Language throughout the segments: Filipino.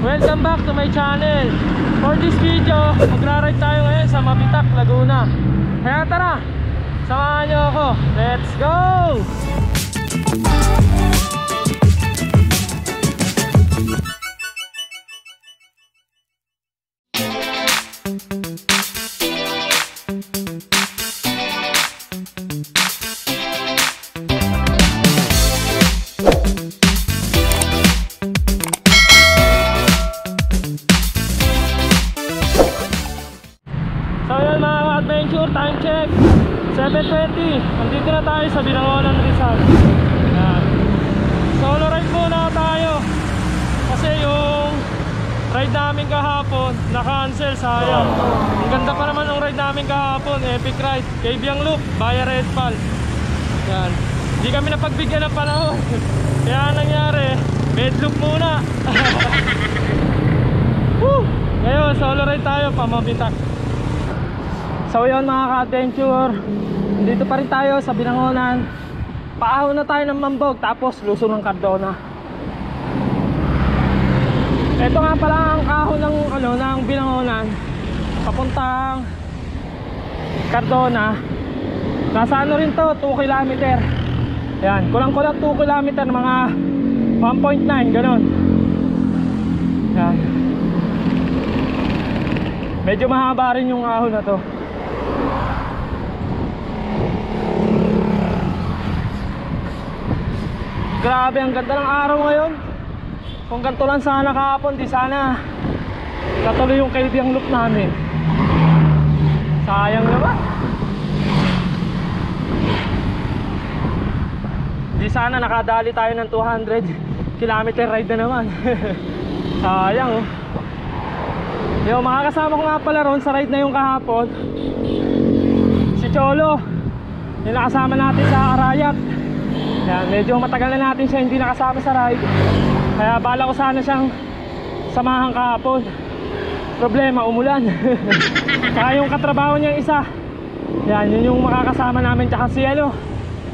Welcome back to my channel. For this video, magra-ride tayo ngayon sa Mabitak, Laguna. Kaya tara, samahan nyo ako. Let's go! So yun mga adventure, time check 7:20. Nandito na tayo sa Binangonan, Rizal. Yan. Solo ride muna tayo kasi yung ride namin kahapon na-cancel, sayang. Ang ganda pa naman ng ride namin kahapon, epic ride, Cabiang Loop, Bayer Red Pal. Yan. Hindi kami napagbigyan ng panahon. Kaya nangyari, bed loop muna. Ngayon, solo ride tayo pa Mabitak. So yun mga ka-adventure, dito pa rin tayo sa Binangonan. Paahon na tayo ng Mambog, tapos lusong ng Cardona. Ito nga pala ang kahon ng, ng Binangonan papuntang Cardona. Nasa ano rin to, 2 km. Yan, kulang-kulang 2 km, mga 1.9, ganon. Yan. Medyo mahaba rin yung ahon na to. Grabe, ang ganda ng araw ngayon. Kung ganito lang sana kahapon, di sana katuloy yung Cabiang Loop namin. Sayang naman. Di sana nakadali tayo ng 200 km ride na naman. Sayang oh. Yung makakasama ko nga pala ron sa ride na yung kahapon, si Cholo, yung nakasama natin sa Arayat. Yan, medyo matagal na natin siya hindi nakasama sa ride. Kaya bala ko sana siyang samahan kahapon. Problema, umulan. Saka yung katrabaho niyang isa, yan, yun yung makakasama namin. Tsaka si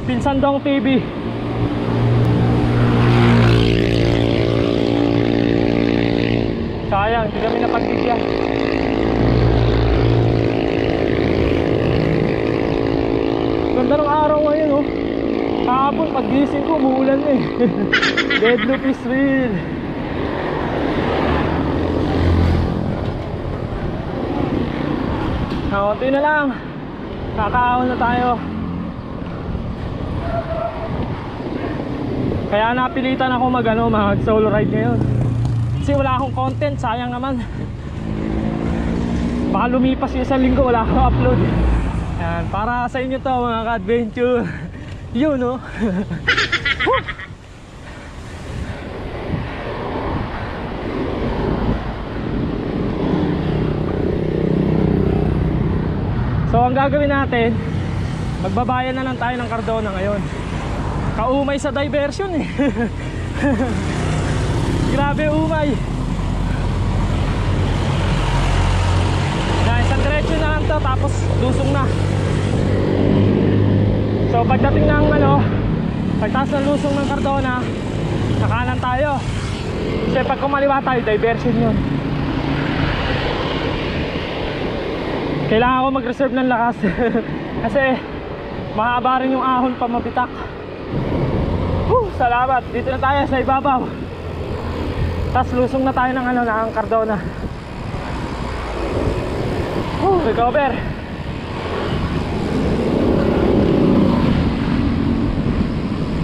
Pinsan Dong TV. Sayang, hindi kami napagbigyan. Ganda ng araw ngayon oh. Kahapon pag-gising ko, umuulan eh. Dead loop is real. Konti na lang, kakaahon na tayo. Kaya napilitan ako mag solo ride ngayon. Kasi wala akong content, sayang naman. Baka lumipas yung isang linggo, wala akong upload. Yan, para sa inyo to mga ka-adventure. Yun no. So ang gagawin natin, magbabayan na lang tayo ng Cardona ngayon. Kaumay sa diversion eh. Grabe umay. Yan, isang diretso na lang to, tapos lusong na. So pagdating ng pagtaas ng lusong ng Cardona, nakanan tayo. Kasi pag kumaliwa tayo, diversion yun. Kailangan ko mag-reserve ng lakas. Kasi mahaba rin yung ahon pa Mabitak. Salamat, dito na tayo sa ibabaw. Tapos lusong na tayo ng ng Cardona. Recover.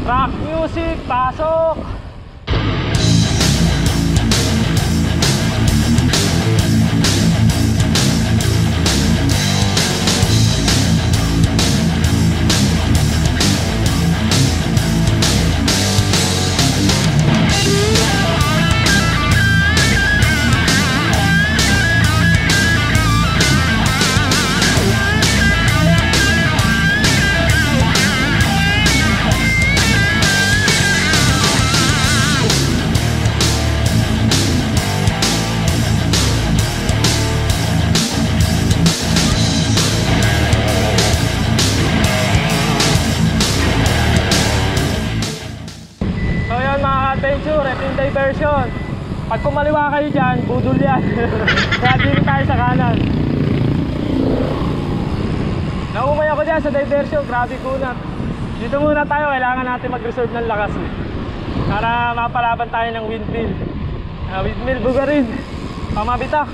Rock music, pasok! adventure, ito yung diversion. Pag kumaliwa kayo dyan, budol yan. Kaya dito tayo sa kanan. Naumay ako dyan sa diversion, grabe kunat. Dito muna tayo, kailangan natin mag-reserve ng lakas para mapalaban tayo ng windmill. Windmill Bugarin, pamabitak.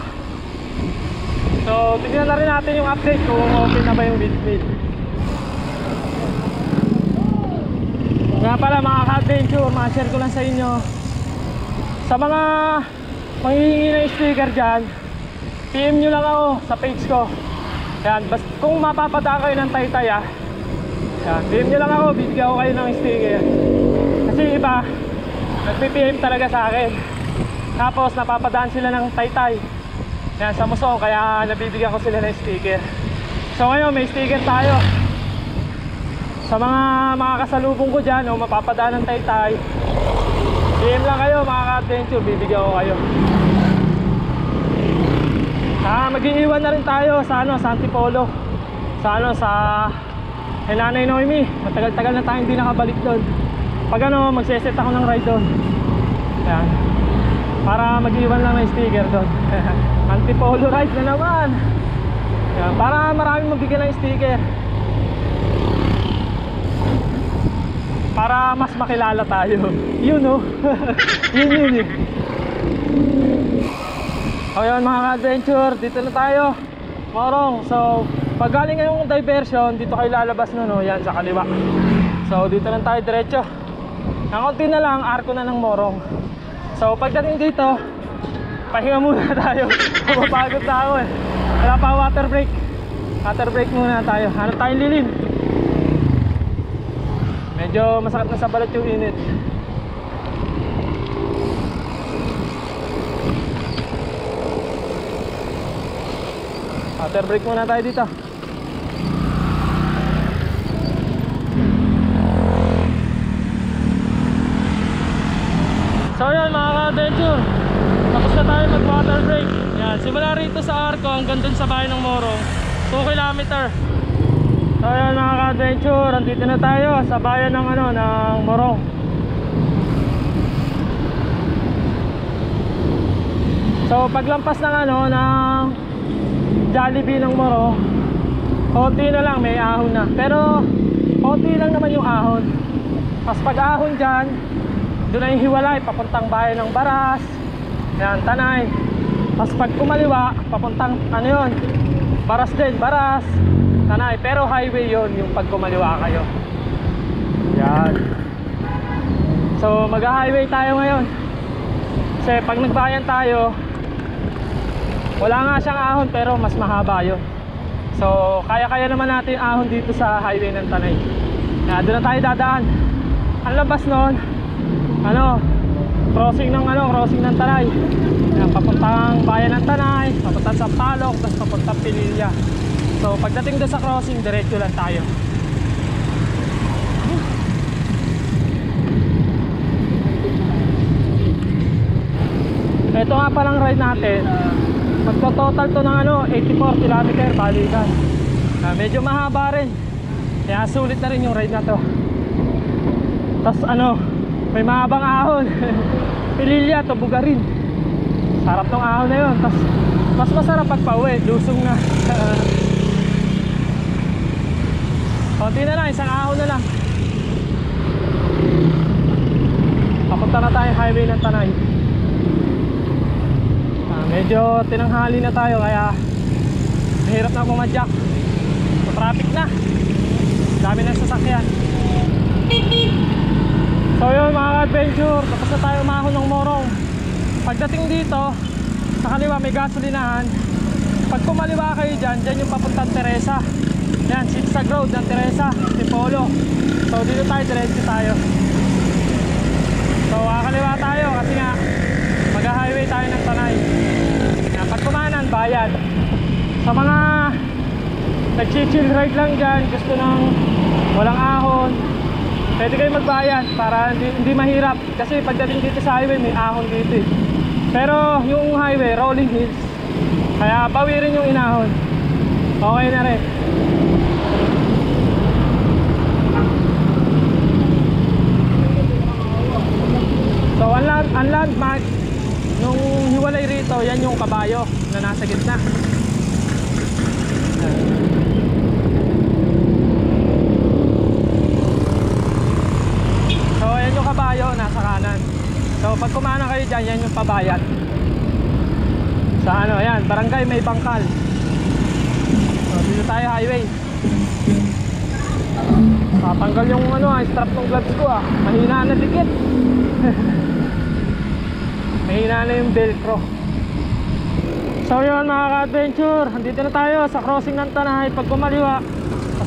So tignan na rin natin yung update kung open na ba yung windmill. Nga pala mga ka-adventure, ma-share ko lang sa inyo. Sa mga manghihingi ng sticker dyan, PM nyo lang ako sa page ko. Yan, kung mapapadaan kayo ng Taytay yan, PM nyo lang ako, bibigyan ko kayo ng sticker. Kasi iba, nag-PM talaga sa akin. Tapos napapadaan sila ng Taytay yan, sa Musong, kaya nabibigyan ko sila ng sticker. So ngayon may sticker tayo. Sa mga kasalubong ko dyan o mapapadaan ng Taytay, PM lang kayo mga ka-adventure, bibigyan ko kayo. Mag-iiwan na rin tayo sa sa Antipolo. Sa Nanay Noemi. Matagal-tagal na tayo hindi nakabalik doon. Pag magseset ako ng ride doon. Yan. Para mag-iwan lang ng sticker doon. Antipolo ride na naman. Yan. Para maraming mabigyan ng sticker. Para mas makilala tayo. Yun yun eh. O yun mga ka-adventure, dito na tayo Morong. So pag galing ngayong diversion, dito kayo lalabas yan sa kaliwa. So dito lang tayo diretso. Ang konti na lang, arko na ng Morong. So pagdating dito, pahinga muna tayo. Mapapagod na ako eh. Wala pa water break. Water break muna tayo. Hanap tayong lilim. Medyo masakit na sa balat yung init. Water break muna tayo dito. So yun mga ka-adventure, tapos na tayo mag water break. Yan, simula rito sa Arco hanggang dun sa bahay ng Morong, 2 kilometer. So yun mga ka-adventure, andito na tayo sa bayan ng ng Morong. So paglampas ng ng Jollibee ng Morong, konti na lang may ahon na. Pero konti lang naman yung ahon. Tapos pag ahon dyan, doon na yung hiwalay papuntang bayan ng Baras. Yan, Tanay. Tapos pag kumaliwa, papuntang Baras din, Baras, Tanay. Pero highway yon yung pag kumaliwa kayo. Yan. So mag-highway tayo ngayon. Kasi pag nagbayan tayo, wala nga siyang ahon pero mas mahaba yun. So kaya naman natin ahon dito sa highway ng Tanay. Doon na tayo dadaan. Ang labas nun, crossing ng Tanay. Papuntang bayan ng Tanay, papuntang Sampaloc, tapos papuntang Pililla. So pagdating doon sa crossing, diretso lang tayo. Ito nga palang ride natin, magto-total to ng 84 km balikan. Medyo mahaba rin, kaya sulit na rin yung ride na to. Tapos may mahabang ahon. Pililla to Bugarin. Sarap ng ahon na yun. Tapos mas masarap pag pauwi, lusong na. Konti na lang, isang ahon na lang. Papunta na tayo highway ng Tanay. Medyo tinanghali na tayo kaya mahirap na pumadyak. Traffic na, dami ng sasakyan. So yun mga ka-adventure, tapos na tayo umahon ng Morong. Pagdating dito sa kaliwa may gasolinahan. Pag kumaliwa kayo dyan yung papuntang Teresa. Yan, Sigsag Road ng Teresa, Antipolo. So dito tayo, diretso tayo. So kakaliwa tayo kasi nga mag-highway tayo ng Tanay. Pag kumanan, bayan. Sa mga nag-chill ride lang dyan, gusto ng walang ahon, pwede kayo magbayan para hindi mahirap. Kasi pagdating dito sa highway, may ahon dito. Pero yung highway, rolling hills, kaya bawi rin yung inahon. Okay na rin. So ang landmark Nung hiwalay rito, yan yung kabayo na nasa gitna. So yan yung kabayo nasa kanan. So pag kumana kayo dyan, yan yung pabayan. Sa ano, yan, barangay May Bangkal. So dito tayo highway. Tatanggal yung ano, strap ng gloves ko ah. Mahina na dikit. Mahina na yung velcro. So yun mga ka-adventure, andito na tayo sa crossing ng Tanay. Pag kumaliwa,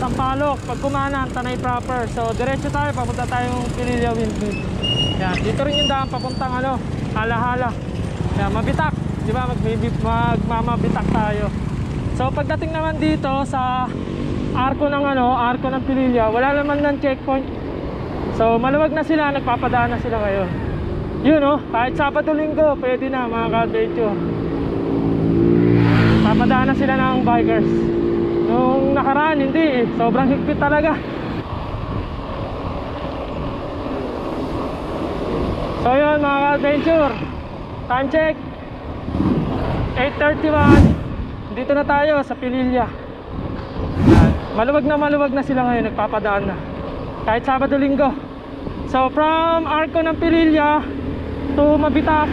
Sampaloc. Pag kumana, Tanay proper. So diretso tayo, papunta tayong Pililla Windmill. Yan, dito rin yung daan papuntang ano, Hala-Hala. Yan, Mabitak. Diba, magmamabitak tayo. So pagdating naman dito sa arko ng ano, arko ng Pililla, wala naman ng checkpoint. So maluwag na sila, nagpapadaan na sila ngayon. Yun oh, kahit Sabado Linggo, pwede na mga ka-adventure. Papadaan na sila ng bikers. Nung nakaraan, hindi eh. Sobrang higpit talaga. So yun mga ka-adventure, time check 8:31. Dito na tayo sa Pililla. Maluwag na sila ngayon, nagpapadaan na kahit Sabado Linggo. So from arko ng Pililla to Mabitak,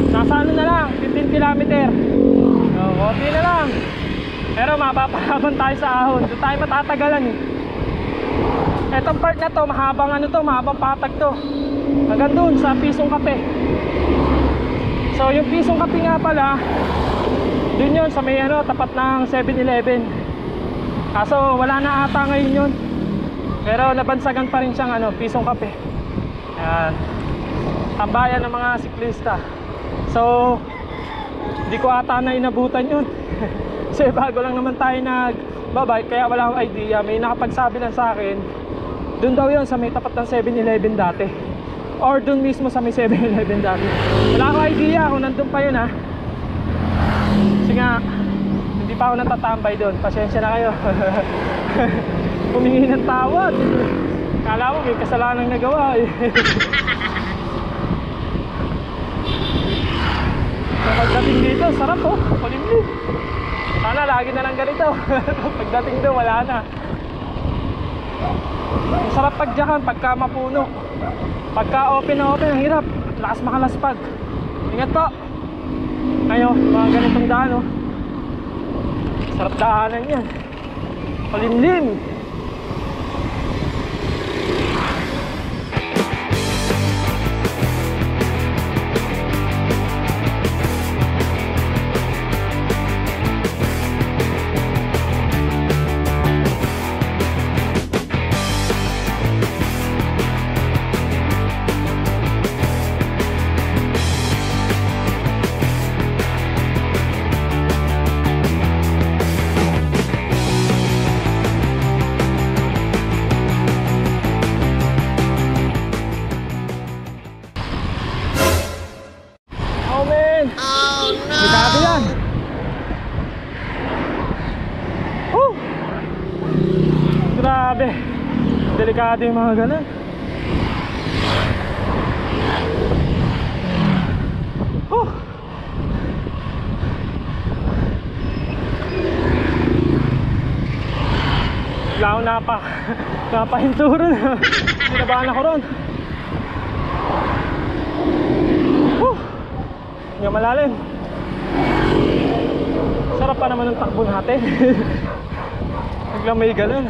nasa ano na lang, 15 kilometer. So okay na lang. Pero mapapahabon tayo sa ahon. Doon tayo matatagalan eh. Etong part na to, mahabang ano to, mahabang patag to. Hanggang doon sa Pisong Kape. So yung Pisong Kape nga pala, doon yun sa may ano, tapat ng 7-Eleven. Kaso wala na ata ngayon yun. Pero nabansagan pa rin siyang ano, Pisong Kape. Ayan, tambayan ng mga siklista. So hindi ko ata na inabutan yun. Kasi bago lang naman tayo nagbabike, kaya wala akong idea. May nakapagsabi lang sa akin, doon daw yun sa may tapat ng 7-Eleven dati, or doon mismo sa may 7-Eleven dati. Wala akong idea kung nandun pa yun ha. Kasi nga hindi pa ako natatambay doon. Pasensya na kayo. Humingi ng tawad. Kala mo may kasalanang nagawa eh. So pagdating dito, sarap oh, kulimlim. Sana lagi na lang ganito. Pagdating doon, wala na. Ang sarap pagdiyakan pagka mapuno. Pagka open na open, ang hirap. Lakas makalaspag. Ingat po. Ayo, mga ganitong daan oh. Sarap daanan yan. Kulimlim. Grabe, delikado yung mga ganun. Lao napahinturo na. Sinabahan ako ron. Hindi malalim. Sarap pa naman ng takbo natin. Biglang may ganun.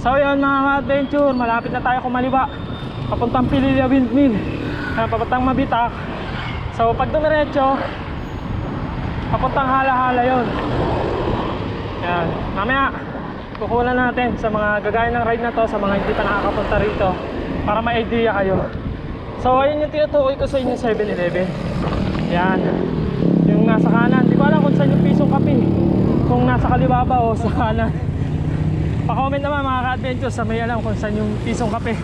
So yun mga ka-adventure, malapit na tayo kumaliwa papuntang Pililla Windmill, papuntang Mabitak. So pag dumiretso, papuntang Hala-Hala yun. Yan, mamaya kukulan natin sa mga gagaya ng ride na to, sa mga hindi pa nakakapunta rito, para may idea kayo. So ayun yung tinutukoy ko sa inyo, 7-Eleven. Yan, yung nasa kanan. Di ko alam kung saan yung Pisong Kape, kung nasa kaliwa ba o sa kanan. Pa-comment naman mga ka-adventure sa may alam kung saan yung Pisong Kape.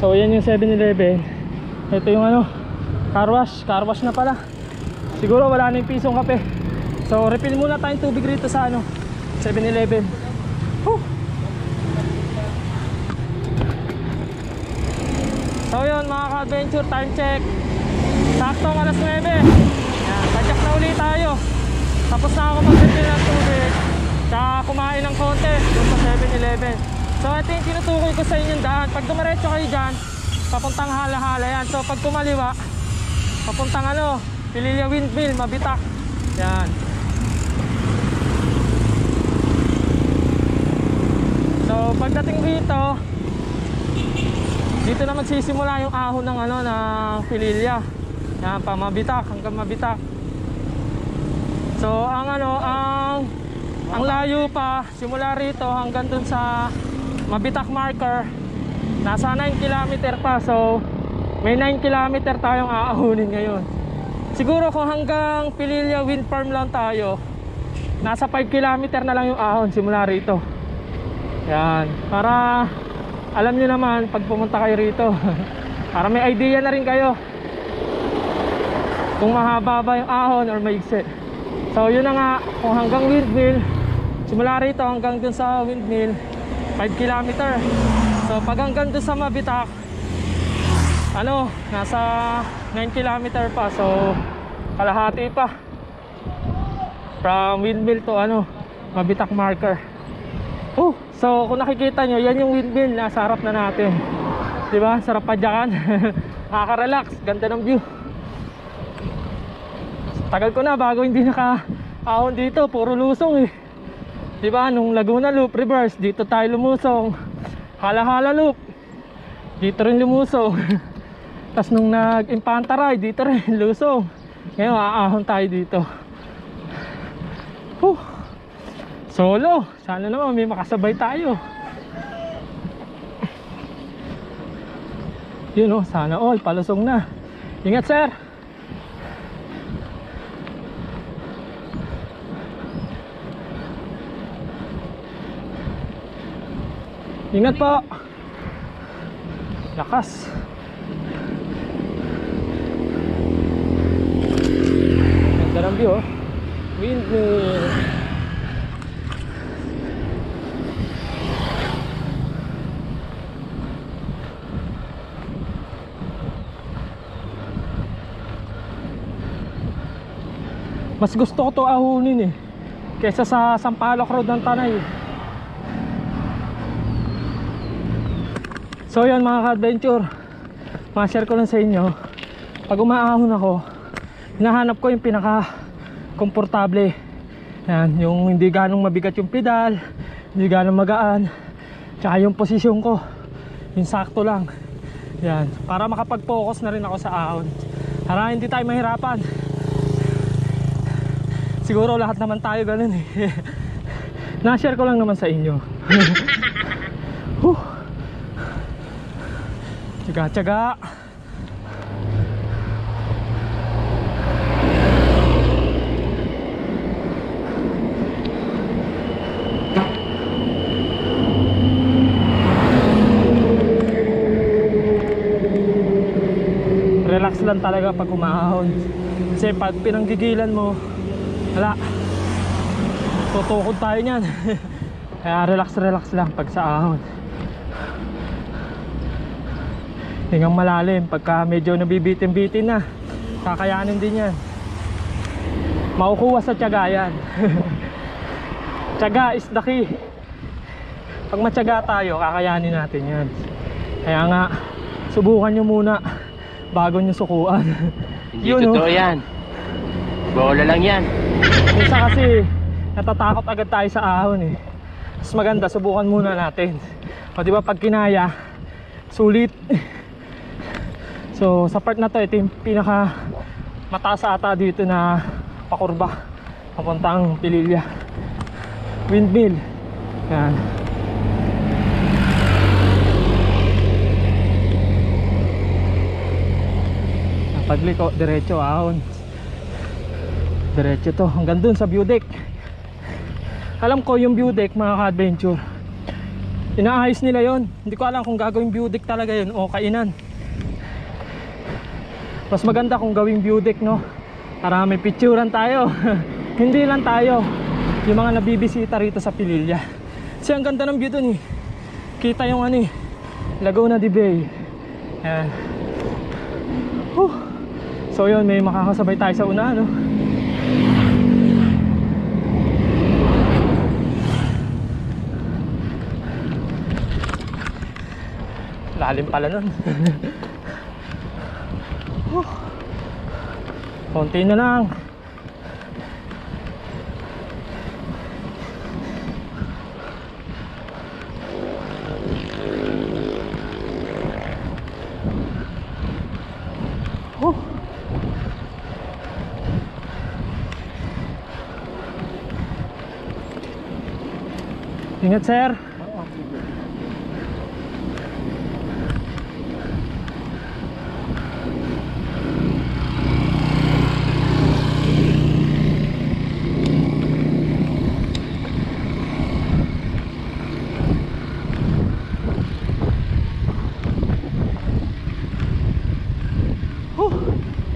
So yan yung 7-Eleven. Ito yung ano, car wash na pala. Siguro wala na yung Pisong Kape. So refill muna tayong tubig rito sa ano, 7-Eleven. So yun mga ka-adventure, time check. Saktong alas 9. Yan, padyak na uli tayo. Tapos na ako mag-refill ng tubig. Tsaka kumain ng konti doon sa 7-Eleven. So ito yung tinutukoy ko sa inyong daan. Pag dumiretso kayo dyan, papuntang Hala-Hala yan. So pag kumaliwa, papuntang Pililya Windmill, Mabitak. Yan. So pagdating dito, dito na magsisimula yung ahon ng ng Pililya. Yan, pa Mabitak hanggang Mabitak. So ang layo pa simula rito hanggang dun sa Mabitak marker, nasa 9 kilometer pa. So may 9 kilometer tayong aahunin ngayon. Siguro kung hanggang Pililya Wind Farm lang tayo, nasa 5 kilometer na lang yung ahon simula rito. Yan, para alam nyo naman pag pumunta kayo rito para may idea na rin kayo kung mahaba ba yung ahon or maigsi. So yun na nga, kung hanggang windmill, simula rito hanggang dun sa windmill 5 kilometer. So pag hanggang dun sa Mabitak, nasa 9 kilometer pa. So kalahati pa from windmill to Mabitak marker. So kung nakikita nyo, yan yung windmill, nasa harap na natin. Diba? Sarap padyakan. Nakaka-relax, ganda ng view. Tagal ko na bago hindi naka-ahon dito, puro lusong eh. Diba? Nung Laguna Loop, reverse, dito tayo lumusong. Hala-Hala Loop, dito rin lumusong. Tapos nung nag-Impanta Ride, dito rin lusong. Ngayon, aahon tayo dito. Solo, sana naman may makasabay tayo. Yun sana all, palusong na. Ingat sir. Ingat po. Lakas. Ganda ng view. Windmill. Mas gusto ko to ahunin kaysa sa Sampaloc Road ng Tanay. So yan mga ka-adventure, ma-share ko lang sa inyo. Pag umaahon ako, hinahanap ko yung pinaka komportable. Yan, yung hindi ganong mabigat yung pedal, hindi ganong magaan, tsaka yung posisyon ko, yung sakto lang. Yan, para makapag-focus na rin ako sa ahon, para hindi tayo mahirapan. Siguro lahat naman tayo ganun Na-share ko lang naman sa inyo. Tsaga-tsaga. Relax lang talaga pag umahon. Kasi pag pinanggigilan mo, wala, tutukod tayo nyan. Kaya relax lang pag sa ahon. Hingang malalim. Pagka medyo nabibitin-bitin na, kakayanin din yan. Makukuha sa tiyaga yan. Tiyaga is the key. Pag matyaga tayo, kakayanin natin yan. Kaya nga, subukan nyo muna bago nyo sukuan. Hindi totoo yan. Bola lang yan. Minsan kasi natatakot agad tayo sa ahon Mas maganda, subukan muna natin. O diba pag kinaya, sulit. So sa part na to, ito yung pinaka mataas ata dito na pakurba papuntang Pililya Windmill. Yan. Pagliko, diretso ahon. Diretso to hanggang dun sa view deck. Alam ko yung view deck mga ka-adventure, inaayos nila yon. Hindi ko alam kung gagawing view deck talaga yun o kainan. Mas maganda kung gawing view deck, no? Para may picturean tayo. Hindi lang tayo, yung mga nabibisita rito sa Pililya. Kasi ang ganda ng view dun Kita yung Laguna de Bay. Ayan. So yun, may makakasabay tayo sa una, no? Lalim pala nun. Konti na lang. Ingat, sir.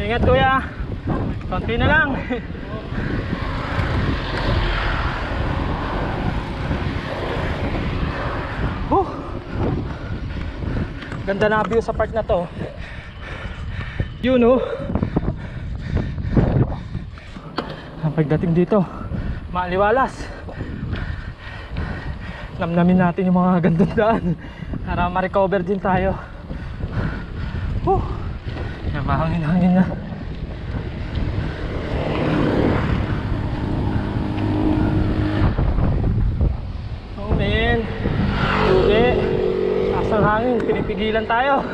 Ingat, kuya. Konti na lang. Ganda na view sa part na to. Yun, oh. Pagdating dito, maaliwalas. Namnamin natin yung mga gandang daan para ma-recover din tayo. Yan, mahangin-hangin na. Oh man, lugi. Taas ng hangin, pinipigilan tayo.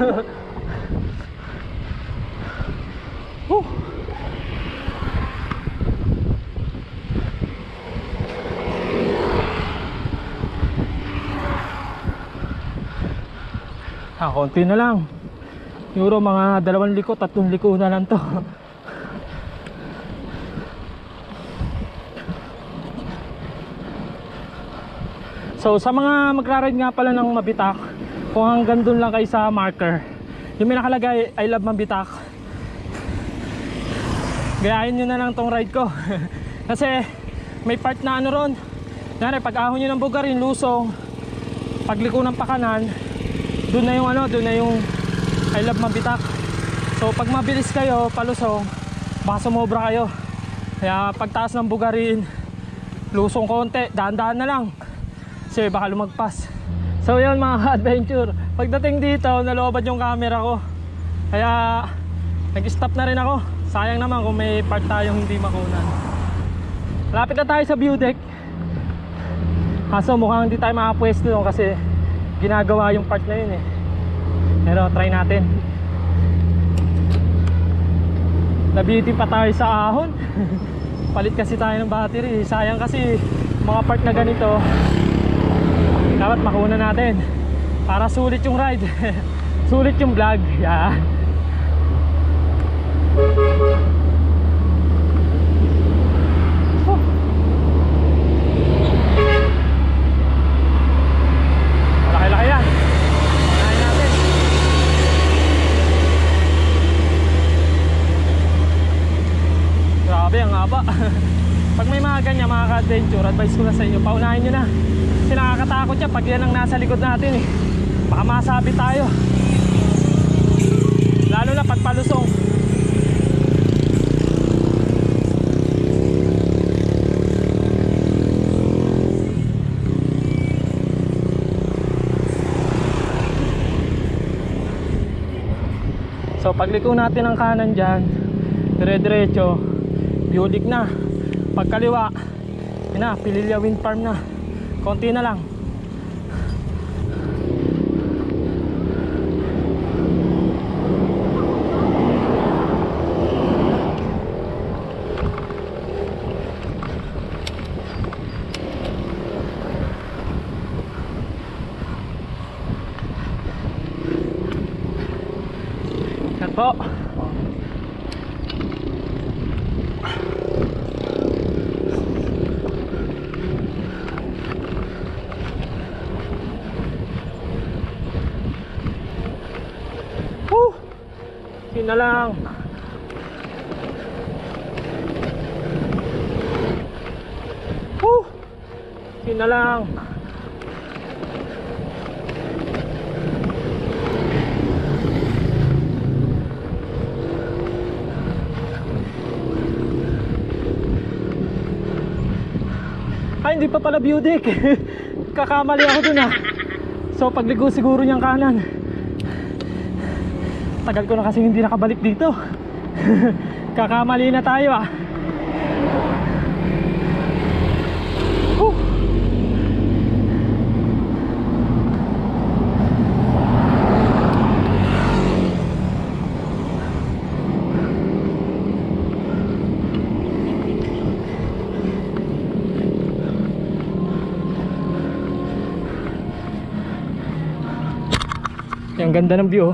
Konti na lang. Siguro mga 2 liko, 3 liko na lang to. So sa mga magra-ride nga pala ng Mabitak, kung hanggang dun lang kayo sa marker, yung may nakalagay I love Mabitak, gayahin nyo na lang tong ride ko. Kasi may part na ano ron, pag ahon nyo ng Bugarin, Lusong, pagliko ng Pakanan, dun na yung ano, dun na yung I love Mabitak. So pag mabilis kayo palusong, baka sumobra kayo. Kaya pagtaas ng Bugarin, Lusong konti, dahan-dahan na lang, kasi baka lumagpas. So yun mga adventure, pagdating dito nalobad yung camera ko, kaya nag-stop na rin ako. Sayang naman kung may part tayong hindi makunan. Lapit na tayo sa view deck, kaso mukhang hindi tayo makapwesto doon kasi ginagawa yung part na yun eh. Pero try natin. Nabitin pa tayo sa ahon. Palit kasi tayo ng battery. Sayang kasi mga part na ganito dapat makuha natin para sulit yung ride. Sulit yung vlog. Yan. Malaki-laki yan. Unahin natin. Grabe ang haba. Pag may mga ganyan mga ka-adventure, advice ko na sa inyo, paunahin nyo na. Kasi nakakatakot siya pag yan ang nasa likod natin eh. Baka masabit tayo, lalo na pag palusong. So pagliko natin ang kanan dyan, dire-diretso, Bulik na. Pagkaliwa, yun na, Pililya Wind Farm na. Konti na lang. Yan po. Yun na lang. Yun na lang. Ay, hindi pa pala view deck. Kakamali ako dun ah. So pagligo siguro niyang kanan. Tagal ko na kasi hindi nakabalik dito. Kakamali na tayo ah. Ang ganda ng view.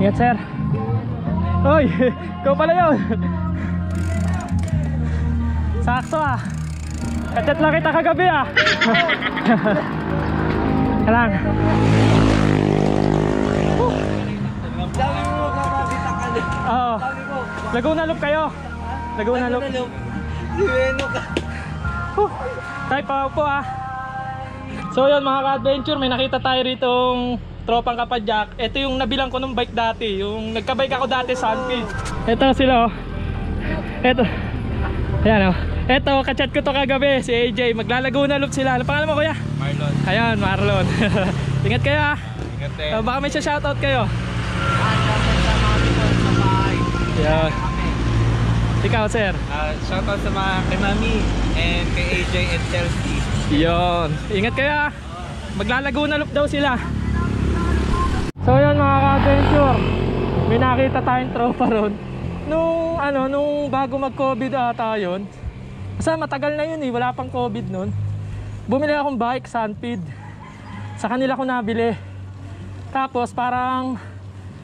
Ingat sir. Hoy, ikaw pala yun. Sakto ah. Kachat lang kita kagabi ah. Kalang. Oo. Laguna Loop kayo. Laguna Loop. Tayo pa po ah. So yun mga ka-adventure, may nakita tayo ritong tropang kapadyak. Ito yung nabilang ko ng bike dati. Yung nagka-bike ako dati sa Sunpeed. Ito sila oh. Ito. Ayan oh. Ito, kachat ko to kagabi, si AJ. Maglalaguna Loop sila. Ano pangalan mo kuya? Marlon. Ayan, Marlon. Ingat kayo ah. Ingat eh. Baka may shoutout kayo. Ayan. Ikaw sir. Shoutout sa mga kay Mami and kay AJ and Chelsea. Yun. Ingat kayo ah. Maglalaguna Loop daw sila. So yun mga ka-adventure, may nakita tayong tropa ron nung bago mag-COVID ata yun. Kasi matagal na yun eh, wala pang COVID nun. Bumili akong bike, Sunpeed. Sa kanila ko nabili. Tapos parang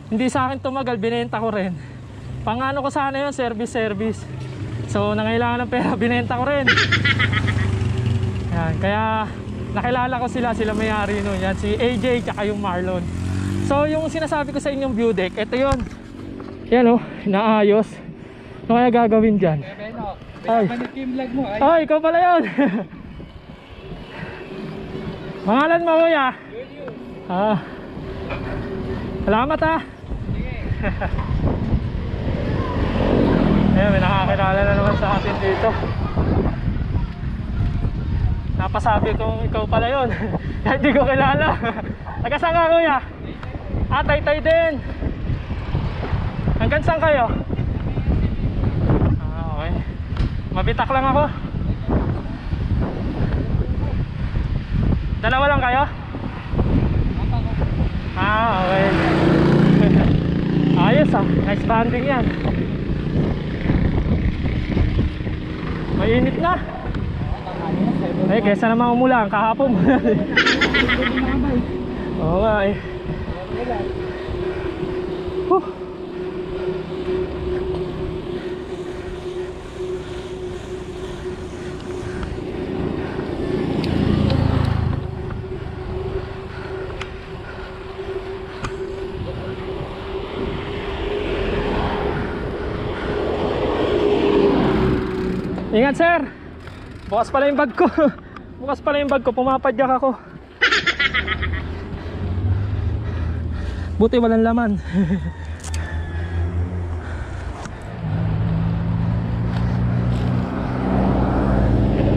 hindi sa akin tumagal, binenta ko rin. Pangano ko sana yun, service. So nangailangan ng pera, binenta ko rin. Yan, kaya nakilala ko sila may-ari nun. Yan, si AJ tsaka yung Marlon. So yung sinasabi ko sa inyong view deck, ito yun. Yan oh, naayos. Ano kaya gagawin dyan? Ay, ay, ikaw pala yun. Pangalan mo kuya? Ah, salamat ah. Ayan, may nakakilala na naman sa atin dito. Napasabi kong ikaw pala yun. Hindi ko kilala. Taga saan ka kuya? Ah, Taytay din. Hanggang saan kayo? Ah, okay. Mabitak lang ako. Dalawa lang kayo? Ah, okay. Ayos ah, nice banding yan. Mainit na. Eh, kesa naman umulan, kahapon mo na eh. Oo nga eh. Ingat sir. Bukas pala yung bag ko. Bukas pala yung bag ko, pumapadyak ako. Buti walang laman.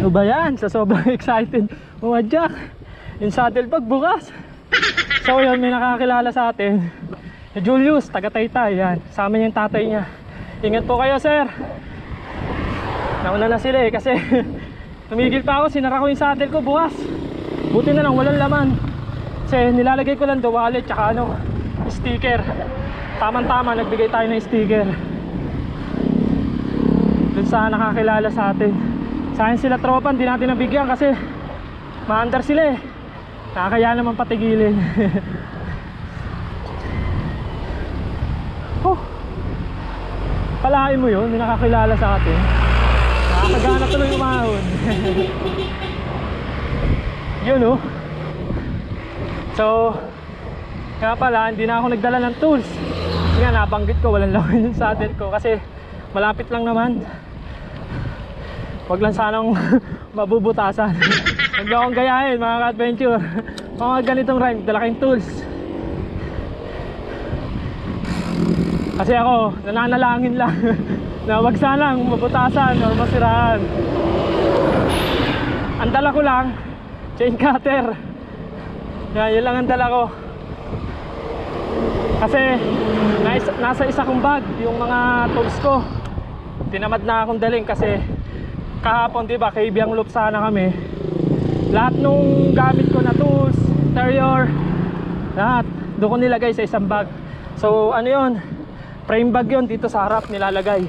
Ano ba yan? Sa sobrang excited pumadyak. Yung saddle bag bukas. So yun, may nakakilala sa atin, Julius, taga Taytay. Yan, sa amin yung tatay niya. Ingat po kayo sir. Nauna na sila eh, kasi tumigil pa ako, sinara ko yung saddle ko bukas. Buti na lang walang laman. Kasi nilalagay ko lang the wallet tsaka ano, sticker. Tamang-tama, nagbigay tayo ng sticker dun sa nakakilala sa atin. Sa akin sila tropa, hindi natin nabigyan kasi ma-under sila eh. Nakakaya naman patigilin. Oh, palain mo yun, may nakakilala sa atin. Nakakagana tuloy umahon. Yun oh. So kaya pala hindi na ako nagdala ng tools. Kasi nga nabanggit ko walang laman yung saddle ko kasi malapit lang naman. Wag lang sanang mabubutasan. Huwag na akong gayahin mga ka-adventure. Mga ganitong ride, dala kayong tools. Kasi ako, nananalangin lang na wag sanang mabutasan or masiraan. Ang dala ko lang, chain cutter. Yun lang ang dala ko. Kasi nasa isa kong bag yung mga tools ko. Tinamad na akong daling kasi kahapon, diba, kaibiyang loop sana kami. Lahat nung gamit ko na tools, interior, lahat doon ko nilagay sa isang bag. So ano yun, frame bag yun, dito sa harap nilalagay.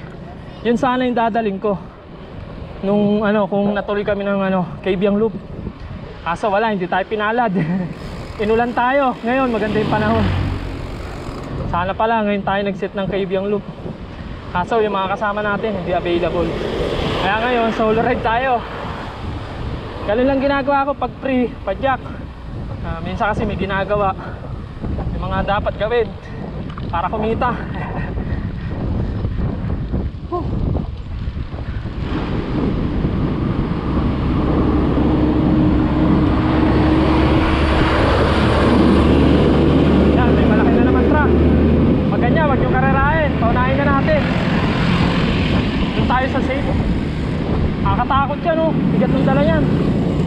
Yun sana yung dadaling ko nung ano, kung natuloy kami ng ano, kaibiyang loop. Kaso wala, hindi tayo pinalad. Inulan tayo, ngayon maganda yung panahon. Sana pala ngayon tayo nag-set ng kaibiyang loop. Kaso yung mga kasama natin hindi available. Kaya ngayon solo ride tayo. Ganun lang ginagawa ko pag free, padyak. Minsan kasi may ginagawa, yung mga dapat gawin para kumita. Yan, may malaki na naman truck. Pag ganyan, wag yung karerahin, paunahin na natin. Doon tayo sa safe. Nakakatakot yan, oh. Bigat ng dala yan.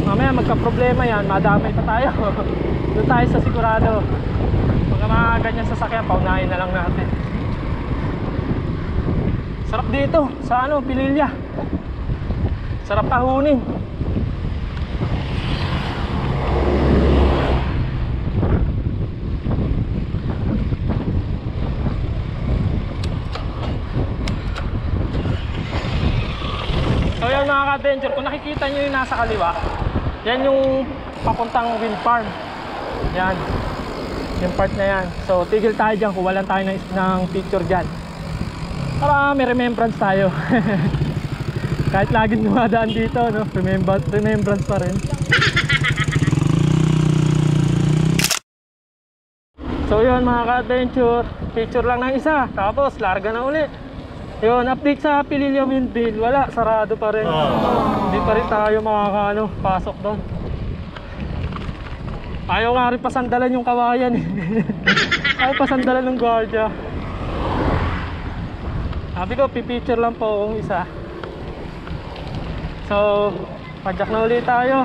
Mamaya magka-problema yan, madamay pa tayo. Doon tayo sa sigurado. Pag mga ganyan sasakyan, paunahin na lang natin. Sarap dito sa ano, Pililya. Sarap tahunin. So yan mga ka-adventure, kung nakikita nyo yung nasa kaliwa, yan yung papuntang wind farm. Yan, yung part na yan. So tigil tayo dyan, kuwalan tayo ng picture dyan para may remembrance tayo. Kahit laging dumadaan dito, no? Remembrance pa rin. So yun mga ka-adventure, picture lang ng isa, tapos larga na uli. Yun, update sa Pililya Windmill, wala, sarado pa rin. Hindi pa rin tayo makakaano, pasok doon. Ayaw nga rin pasandalan yung kawayan. Ayaw pasandalan ng gwardiya. Sabi ko, pipicture lang po kung isa. So, padyak na ulit tayo.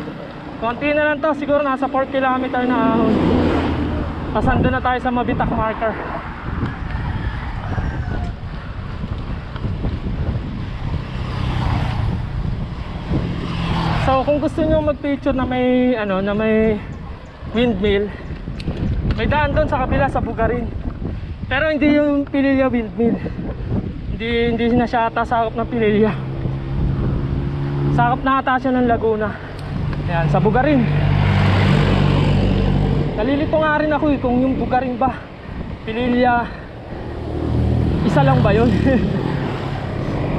Konti na lang to, siguro nasa 4 km na ahon. Pasando na tayo sa Mabitak marker. So kung gusto niyo mag-picture na may ano, na may windmill, may daan doon sa kabila sa Bugarin. Pero hindi yung Pililya Windmill. Hindi na siya ata sakop ng Pililya. Sakop na ata siya ng Laguna. Yan, sa Bugarin. Nalilito nga rin ako kung yung Bugarin ba, Pililya, isa lang ba yun?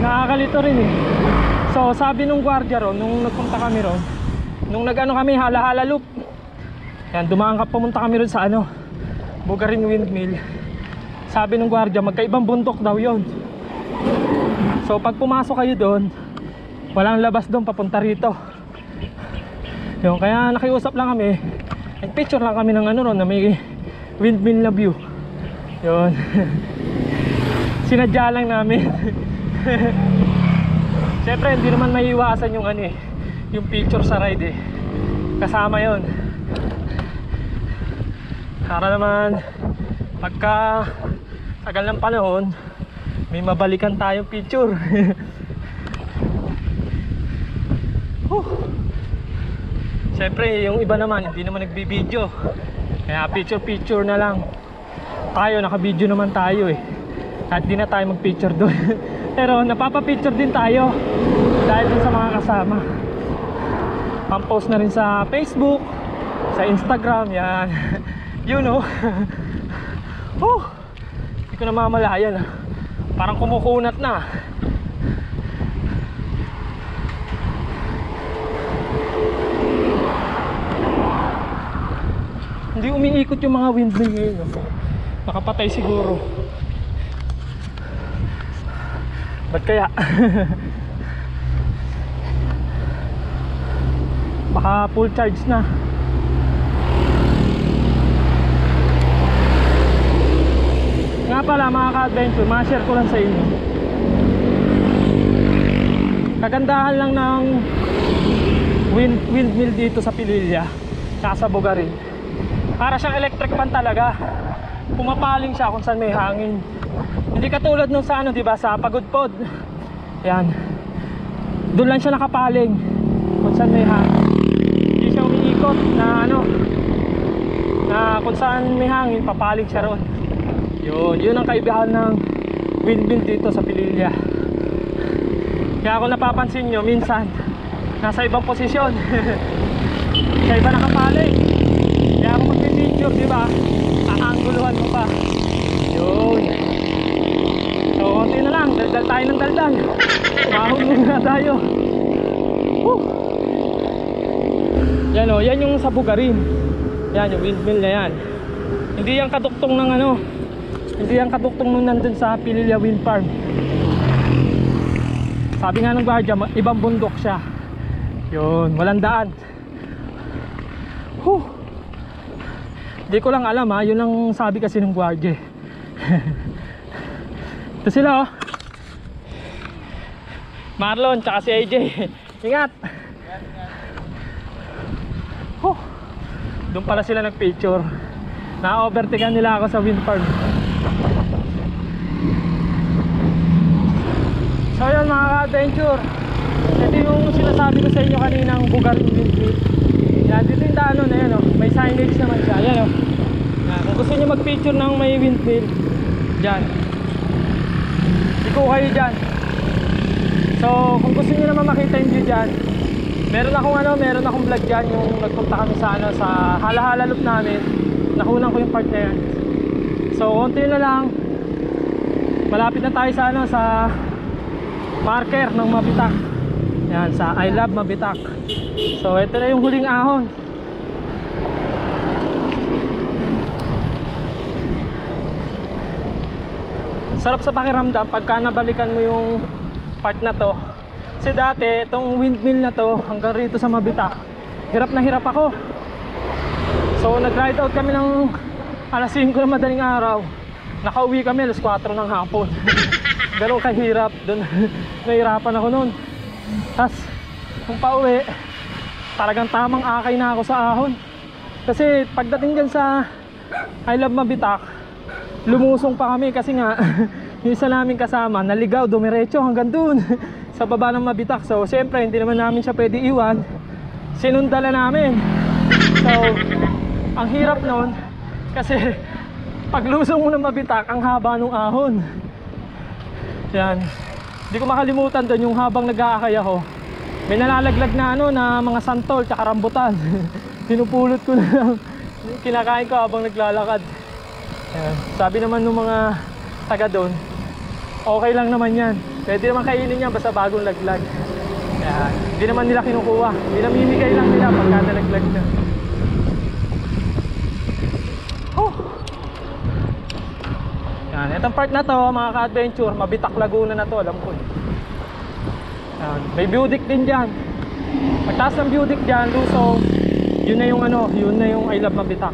Nakakalito rin eh. So sabi nung gwardiya ron, nung nagpunta kami ron, nung nag-ano kami, hala-hala loop, yan, pumunta kami ron sa ano, Bugarin Windmill. Sabi nung gwardiya, magkaibang bundok daw yon. So pag pumasok kayo doon, walang labas doon papunta rito. Yung, kaya nakiusap lang kami, nag-picture lang kami ng ano ron, na may windmill na view. Yun. Sinadya lang namin. Siyempre hindi naman maiiwasan yung ano eh, yung picture sa ride eh. Kasama yon. Para naman pagka tagal ng panahon, may mabalikan tayong picture. Siyempre yung iba naman hindi naman nagbibideo, kaya picture na lang. Tayo naka-video naman tayo eh, at di na tayo mag-picture doon. Pero napapa-picture din tayo dahil dun sa mga kasama. Pang-post na rin sa Facebook, sa Instagram, yan. You know. Hindi ko na mamalayan. Parang kumukunat na. Hindi umiikot yung mga windmill ngayon. Nakapatay siguro. Ba't kaya? Baka full charge na. Nga nga pala mga ka-adventure, ma-share ko lang sa inyo. Kagandahan lang ng windmill dito sa Pililla, sa Bugarin. Para siyang electric fan talaga. Pumapaling siya kung saan may hangin. Hindi katulad nung sa ano, diba, sa Pagudpod. Yan. Doon lang siya nakapaling kung saan may hangin. Hindi siya umiikot na ano, na kung saan may hangin, papaling siya roon. Yun ang kaibahan ng windmill dito sa Pililla. Kaya kung napapansin nyo, minsan nasa ibang posisyon. Sa iba nakapaling. Kaya kung mag-picture, diba, aanguluhan mo pa. Yun. So konti na lang, daldal tayo ng daldal. Umahon muna tayo. Yan o, yan yung sa Bugarin. Yan yung windmill na yan. Hindi yan kaduktong ng ano, hindi yan kaduktong nung nandun sa Pililla Wind Farm. Sabi nga ng guardia, ibang bundok siya. Yun, walang daan. Hindi ko lang alam ha, yun ang sabi kasi ng guardia. Ito sila oh, Marlon tsaka si AJ. Ingat. Doon pala sila nagpicture. Na-overtaken nila ako sa wind farm. So yun mga ka-adventure, ito yung sinasabi ko sa inyo kaninang Bugarin windmill. Yan, dito yung daanon na yan oh. May signage naman siya. Yan oh. Yan, kung gusto nyo mag-picture ng may windmill, dyan iko kayo dyan. So kung gusto nyo naman makita yung view dyan, meron akong vlog dyan. Yung nagpunta kami sa ano, sa Hala-Hala Loop namin. Nakunan ko yung part na yan. So konti na lang, malapit na tayo sa ano, sa marker ng Mabitak. Yan, sa I Love Mabitak. So ito na yung huling ahon. Sarap sa pakiramdam pagka nabalikan mo yung part na to. Kasi dati itong windmill na to hanggang rito sa Mabitak, hirap na hirap ako. So nag-ride out kami ng alas 5 na madaling araw. Nakauwi kami alas 4 ng hapon. Ganun kahirap. Doon nahirapan ako noon. Tapos kung pauwi, talagang tamang akay na ako sa ahon. Kasi pagdating dyan sa I Love Mabitak, lumusong pa kami kasi nga yung isa namin kasama naligaw, dumiretso hanggang dun sa baba ng Mabitak. So siyempre hindi naman namin siya pwede iwan, sinundala namin. So ang hirap nun kasi paglusong mo ng Mabitak, ang haba ng ahon. Yan, hindi ko makalimutan doon yung habang nag-aakay ako, may nalalaglag na ano, na mga santol tsaka rambutan. Pinupulot ko na lang, kinakain ko habang naglalakad. Yan. Sabi naman ng mga taga doon, okay lang naman yan, pwede naman kainin yan basta bagong laglag. Yan. Hindi naman nila kinukuha, pinamimigay lang nila pagka nalaglag na. Yan. Itong part na to mga ka-adventure, Mabitak Laguna na to, alam ko. Yan. May Budik din dyan. Pagtaas ng Budik dyan, Lusong, yun na yung ano, yun na yung I Love Mabitak.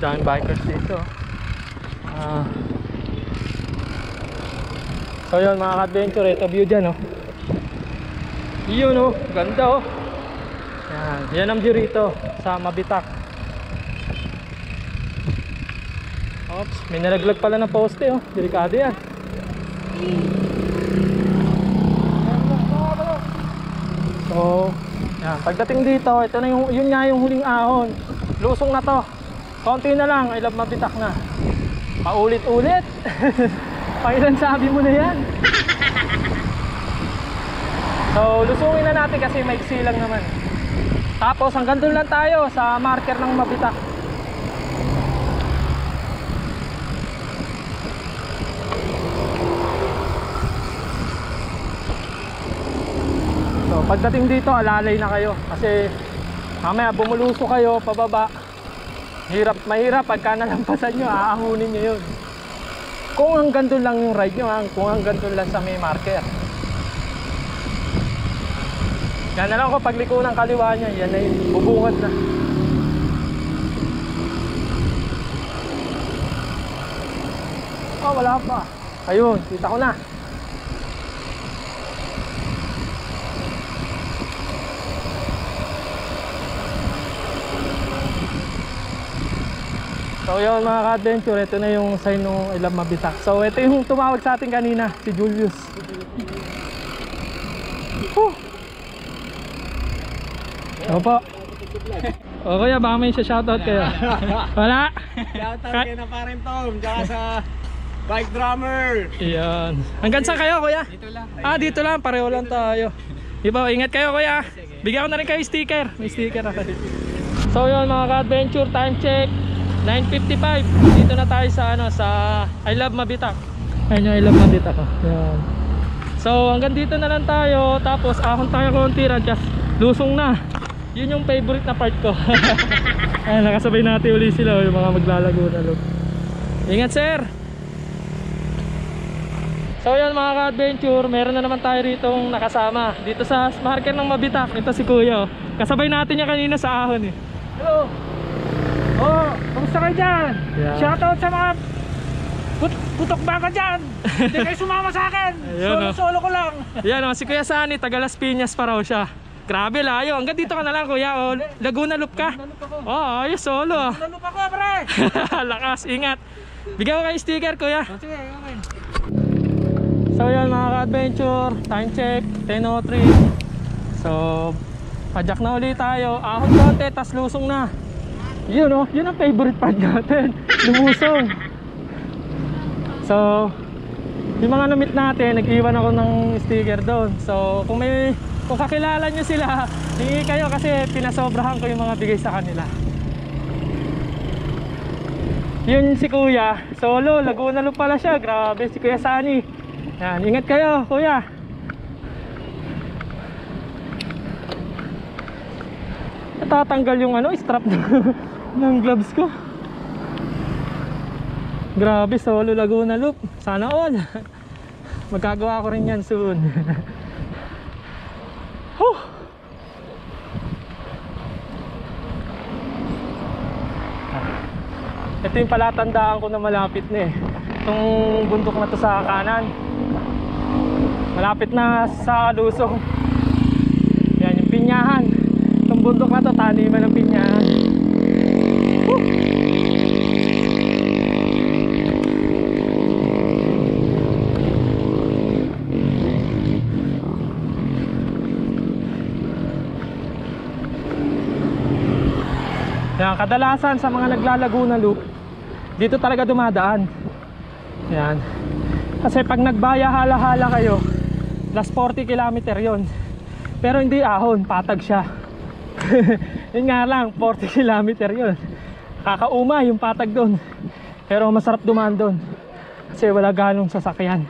Daming bikers dito. So yun mga ka-adventure, ito view dyan oh. Yun oh, ganda oh. Yan ang view rito sa Mabitak. Oops, may nalaglag pala ng poste oh, delikado yan. So yan, pagdating dito, ito na yung, yun nga yung huling ahon. Lusong na to, konti na lang, I Love Mabitak na. Paulit-ulit. Pailan sabi mo na yan. So lusungin na natin kasi maiksi lang naman. Tapos hanggang doon lang tayo sa marker ng Mabitak. So pagdating dito, alalay na kayo kasi mamaya bumulusok kayo pababa. Mahirap pagka nalampasan nyo, aahunin nyo yun. Kung hanggang doon lang yung ride nyo, kung hanggang doon lang sa may marker. Yan na lang ko, pagliko ng kaliwa nyo, yan na yung bubungad na. Oh, wala pa. Ayun, kita ko na. So yun mga ka-adventure, ito na yung sign ng I Love Mabitak. So ito yung tumawag sa atin kanina, si Julius. Opo. O kuya, baka may shoutout kayo. Wala? Shoutout kayo na parin Tom, tsaka sa bike drummer. Iyan. Hanggang saan kayo kuya? Dito lang. Dito lang, pareho lang tayo. Iba, ingat kayo kuya. Bigyan ko na rin kayo sticker. May sticker ako. So yun mga ka-adventure, time check 9:55. Dito na tayo sa sa I Love Mabitak. Ayun yung I Love Mabitak. Yan. So hanggang dito na lang tayo. Tapos ahon tayo konti, just lusong na. Yun yung favorite na part ko. Ayun, nakasabay natin uli sila, yung mga maglalago na loop. Ingat sir. So yun mga ka-adventure, meron na naman tayo ritong nakasama dito sa marker ng Mabitak. Ito si Kuya. Kasabay natin niya kanina sa ahon eh. Hello. Oh, kamusta kayo dyan? Yeah. Shoutout sa mga putok baka dyan. Hindi kayo sumama sa akin. Solo ko lang. Yan si Kuya Sani, taga Las Piñas pa raw siya. Grabe layo, hanggang dito ka na lang kuya. O, Laguna Loop ka? Ayos, solo. Laguna Loop ako pre. Lakas, ingat. Bigyan ko kayo sticker kuya. Sige, okay. So yun mga ka-adventure, time check 10:03. So padyak na ulit tayo. Ahon konti, tas lusong na. Yun yun ang favorite part natin. Lumusong. So yung mga namit natin, nag-iwan ako ng sticker doon. So kung kakilala nyo sila, hingi kayo kasi pinasobrahan ko yung mga bigay sa kanila. Yun si Kuya, solo, Laguna Loop pala siya. Grabe si Kuya Sani. Yan, ingat kayo Kuya. Natatanggal yung strap ng gloves ko. Grabe, solo Laguna Loop. Sana all. Magagawa ko rin yan soon. Ito yung palatandaan ko na malapit na itong bundok na to sa kanan. Malapit na sa lusong. Yan yung pinyahan. Itong bundok na to, taniman ng pinyahan. Yan, kadalasan sa mga naglalaguna loop, dito talaga dumadaan. Yan. Kasi pag nagbaya hala-hala kayo, last 40 km yon. Pero hindi ahon, patag siya. Yun nga lang, 40 km yon. Kakauma yung patag doon. Pero masarap dumaan doon kasi wala ganong sasakyan.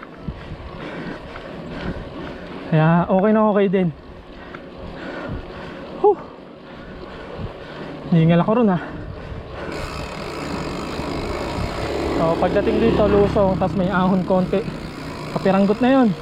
Kaya okay na okay din. Hingal ako ron So pagdating dito lusong, tapos may ahon konti, kapiranggot na yun.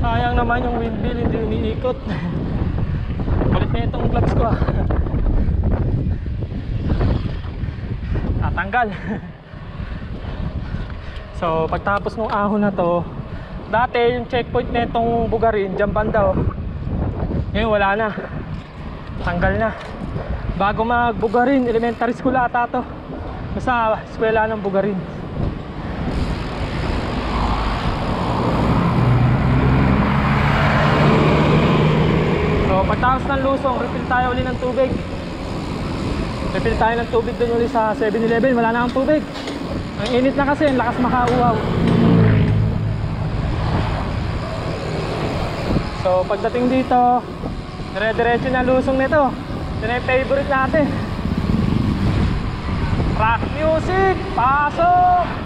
Sayang naman yung windmill, hindi umiikot. Kulit na itong gloves ko natanggal. So pagtapos ng ahon na to, dati yung checkpoint na itong Bugarin dyan banda ngayon wala na, tanggal na. Bago mag Bugarin, elementary school ata to, basta eskwela ng Bugarin. So pagtapos ng lusong, refill tayo ulit ng tubig. Refill tayo ng tubig dun ulit sa 7-Eleven, wala na ang tubig. Ang init na kasi, ang lakas makauwaw. So pagdating dito, dire-diretso na lusong nito. Ito na yung favorite natin. Rock music, pasok!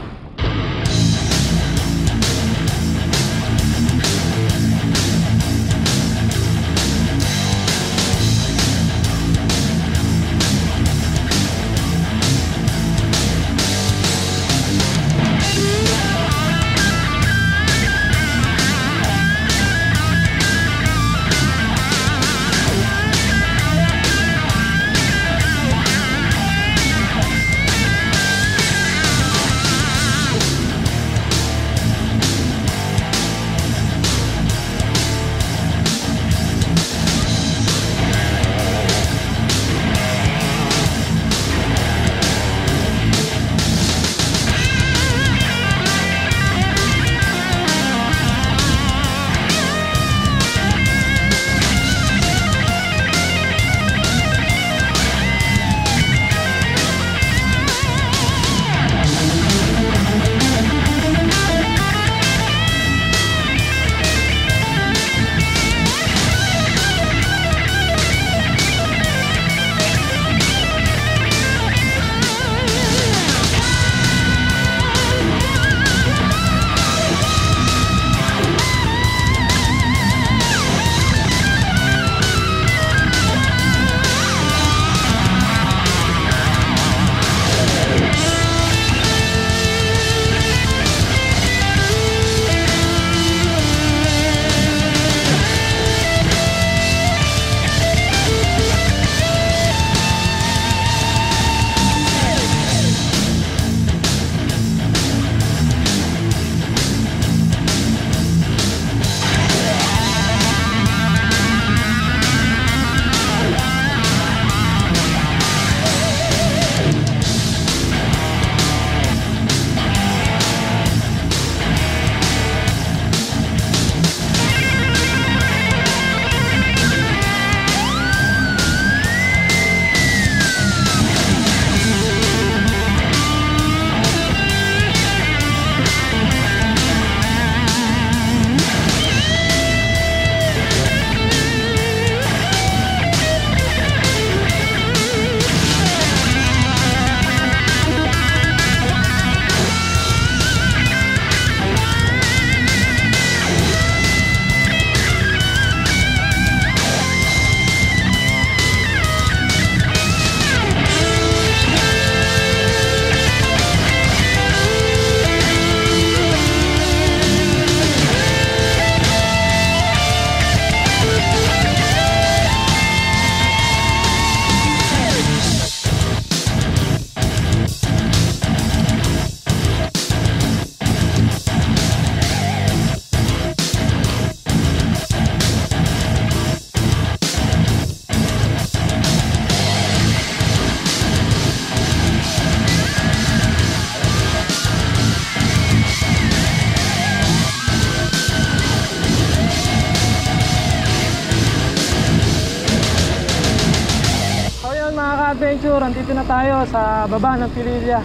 Adventure, andito na tayo sa baba ng Pililla.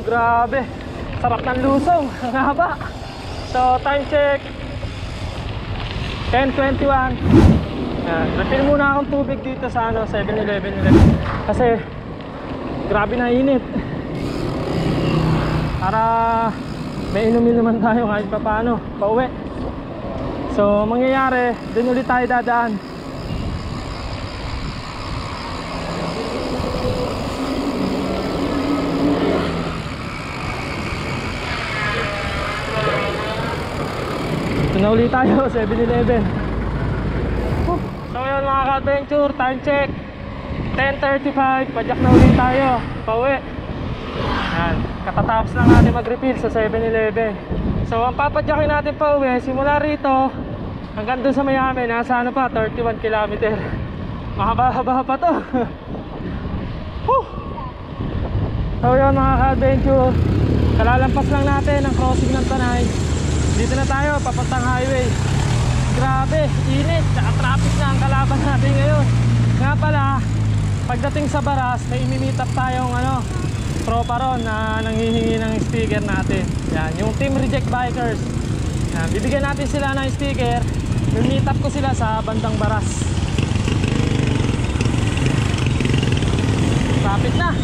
Grabe, sarap ng lusong, ang haba. So time check 10:21. Refill muna akong tubig dito sa 7-Eleven kasi grabe na init. Para may inumin naman tayo kahit pa paano pauwi. So mangyayari, dun ulit tayo dadaan. Na ulit tayo, 7-Eleven. So yun mga ka-adventure, time check 10:35, padyak na ulit tayo, pauwi. Yan, katatapos lang natin mag-refill sa 7-Eleven. So ang papadyakin natin pauwi, simula rito hanggang doon sa Miami, nasa ano pa, 31 km. Mahaba-haba pa to. So yun mga ka-adventure, kalalampas lang natin ang crossing ng Tanay. Dito na tayo, papuntang highway. Grabe, init, tsaka traffic na ang kalaban natin ngayon. Nga pala, pagdating sa Baras, may imi-meet up tayong tropa ron na nanghihingi ng sticker natin. Yan, yung Team Reject Bikers. Yan, bibigyan natin sila ng sticker. May-meet up ko sila sa bandang Baras. Traffic na.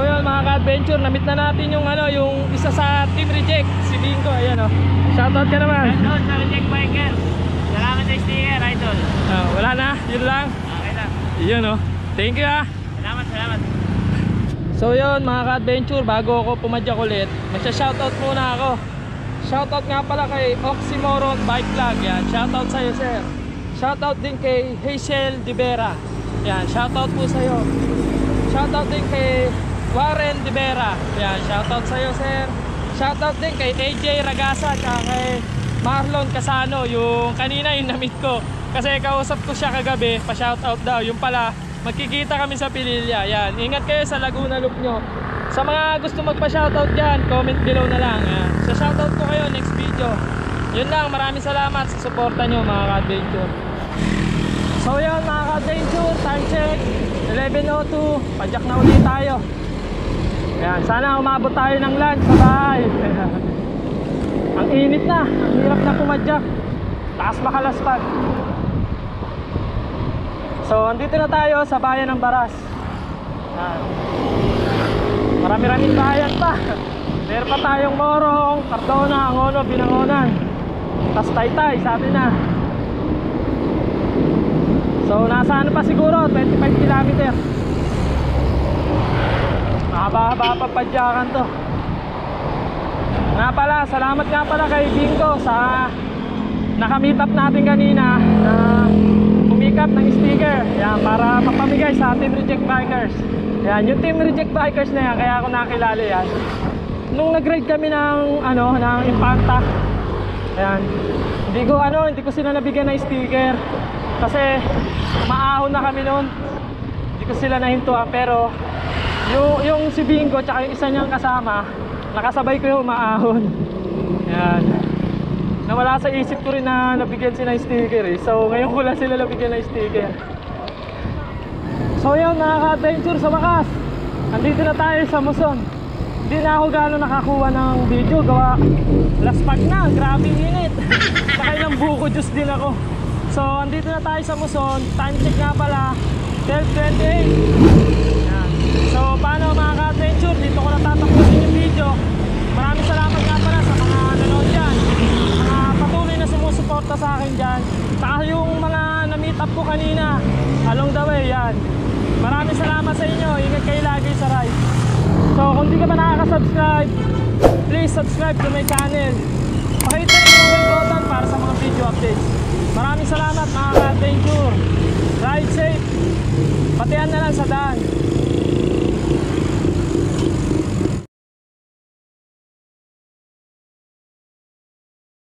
So yun mga ka-adventure, namit na natin yung yung isa sa Team Reject, si Bingo, ayan oh. Shoutout ka naman. Doon sa Reject Biker. Salamat sa sticker, idol. Wala na, yun lang. Okay lang. Yun oh. Thank you ah. Salamat. So yun mga ka-adventure, bago ako pumadyak ulit, magsha-shoutout muna ako. Shoutout nga pala kay Oxymoron Bike Vlog, yan. Shoutout sa'yo sir. Shoutout din kay Hazel Divera, yan. Shoutout po sa'yo. Shoutout din kay Warren Divera, yan. Shoutout sa'yo sir. Shoutout din kay AJ Ragasa at kay Marlon Casano, yung kanina yung na-meet ko. Kasi kausap ko siya kagabi, pa-shoutout daw. Yung pala, magkikita kami sa Pililya. Yan, ingat kayo sa Laguna Loop nyo. Sa mga gusto magpa-shoutout dyan, comment below na lang. Yan. So shoutout ko kayo next video. Yun lang, maraming salamat sa suporta nyo mga ka-adventure. So yun mga ka-adventure, time check 11:02, padyak na ulit tayo. Yan, sana umabot tayo ng lunch sa bahay. Ang init na, ang hirap na pumadyak. Taas makalaspag. So, andito na tayo sa bayan ng Baras. Marami-raming bayan pa. Meron pa tayong Morong, Cardona, Angono, Binangonan. Tas Taytay, sabi na. So, nasa pa siguro, 25 kilometer. Mahaba-haba pa padyakan to. Nga pala, salamat nga pala kay Bingo sa naka-meet up natin kanina na umikap ng sticker. Yan, para mapamigay sa Team Reject Bikers. Yan, yung Team Reject Bikers na yan, kaya ako nakilala yan. Nung nag-ride kami ng ng Impanta. Ayan. Hindi ko sila nabigyan ng sticker kasi maahon na kami noon. Hindi ko sila nahintuan, pero yung si Bingo tsaka yung isa niyang kasama, nakasabay ko yung maahon. Ayan. Nawala sa isip ko rin na nabigyan sila ng sticker eh. So ngayon ko lang sila nabigyan ng sticker. So yun mga ka-adventure, sa wakas andito na tayo sa Muson. Hindi na ako gano'n nakakuha ng video, gawa laspag na, grabing init. Saka ilang buko juice din ako. So andito na tayo sa Muson. Time check nga pala 12:28. Yan. So paano mga ka-adventure, dito ko natatapusin yung video. Maraming salamat nga pala sa mga nanood dyan, mga patuloy na sumusuporta sa akin dyan. Saka yung mga na-meet up ko kanina along the way, yan. Maraming salamat sa inyo, ingat kayo lagi sa ride. So kung di ka pa nakaka-subscribe, please subscribe to my channel. Pakita rin yung bell button para sa mga video updates. Maraming salamat mga ka-adventure. Ride safe, patian na lang sa daan.